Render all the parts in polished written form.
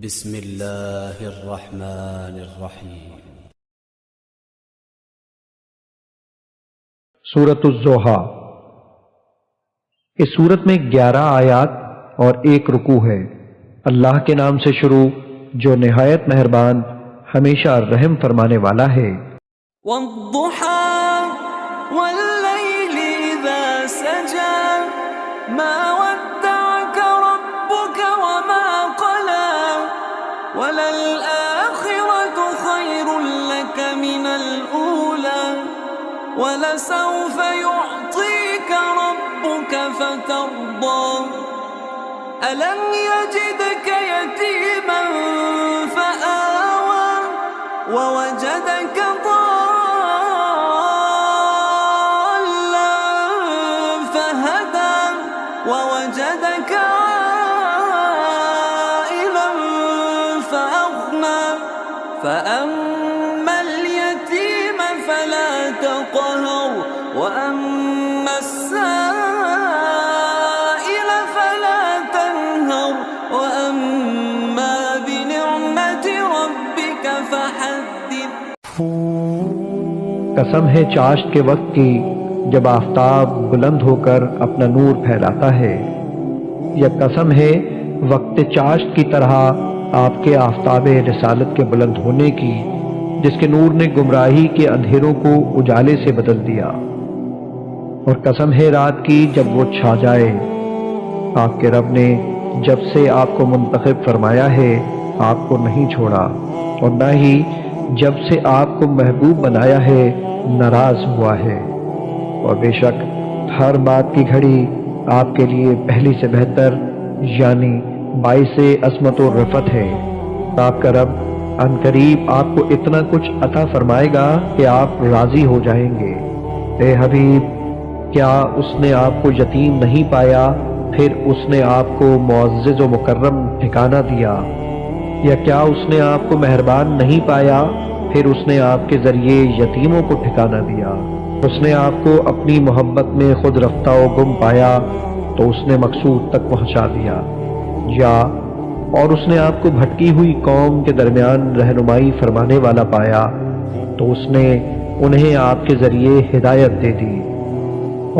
بسم اللہ الرحمن الرحیم۔ سورۃ الضحیٰ۔ اس سورت میں 11 آیات اور 1 رکوع ہے۔ اللہ کے نام سے شروع جو نہایت مہربان ہمیشہ رحم فرمانے والا ہے۔ والضحى والليل إذا سجى ما ودعك ربك وما قلى وللآخرة خير لك من الأولى ولسوف يعطيك ربك فترضى ألم يجدك يتيما فآوى ووجدك ووجدك عائلا فأغنى فأما اليتيم فلا تقهر وأما السائل فلا تنهر وأما بنعمة ربك فحدث۔ قسم ہے چاشت کے وقت کی جب آفتاب بلند ہو کر اپنا نور پھیلاتا ہے، یا قسم ہے وقت چاشت کی طرح آپ کے آفتاب رسالت کے بلند ہونے کی جس کے نور نے گمراہی کے اندھیروں کو اجالے سے بدل دیا، اور قسم ہے رات کی جب وہ چھا جائے۔ آپ کے رب نے جب سے آپ کو منتخب فرمایا ہے آپ کو نہیں چھوڑا، اور نہ ہی جب سے آپ کو محبوب بنایا ہے ناراض ہوا ہے، اور بے شک ہر بات کی گھڑی آپ کے لیے پہلی سے بہتر یعنی باعث عصمت و رفعت ہے۔ آپ کا رب عنقریب آپ کو اتنا کچھ عطا فرمائے گا کہ آپ راضی ہو جائیں گے۔ اے حبیب، کیا اس نے آپ کو یتیم نہیں پایا پھر اس نے آپ کو معزز و مکرم ٹھکانہ دیا، یا کیا اس نے آپ کو مہربان نہیں پایا پھر اس نے آپ کے ذریعے یتیموں کو ٹھکانہ دیا؟ اس نے آپ کو اپنی محبت میں خود رفتہ و گم پایا تو اس نے مقصود تک پہنچا دیا، یا اور اس نے آپ کو بھٹکی ہوئی قوم کے درمیان رہنمائی فرمانے والا پایا تو اس نے انہیں آپ کے ذریعے ہدایت دے دی،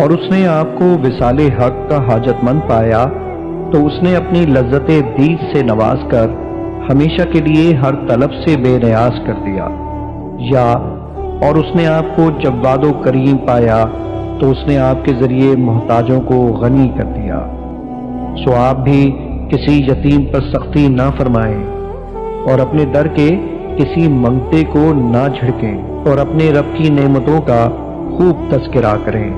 اور اس نے آپ کو وصال حق کا حاجت مند پایا تو اس نے اپنی لذت دید سے نواز کر ہمیشہ کے لیے ہر طلب سے بے نیاز کر دیا، یا اور اس نے آپ کو جواد و کریم پایا تو اس نے آپ کے ذریعے محتاجوں کو غنی کر دیا۔ سو آپ بھی کسی یتیم پر سختی نہ فرمائیں اور اپنے در کے کسی منگتے کو نہ جھڑکیں، اور اپنے رب کی نعمتوں کا خوب تذکرہ کریں۔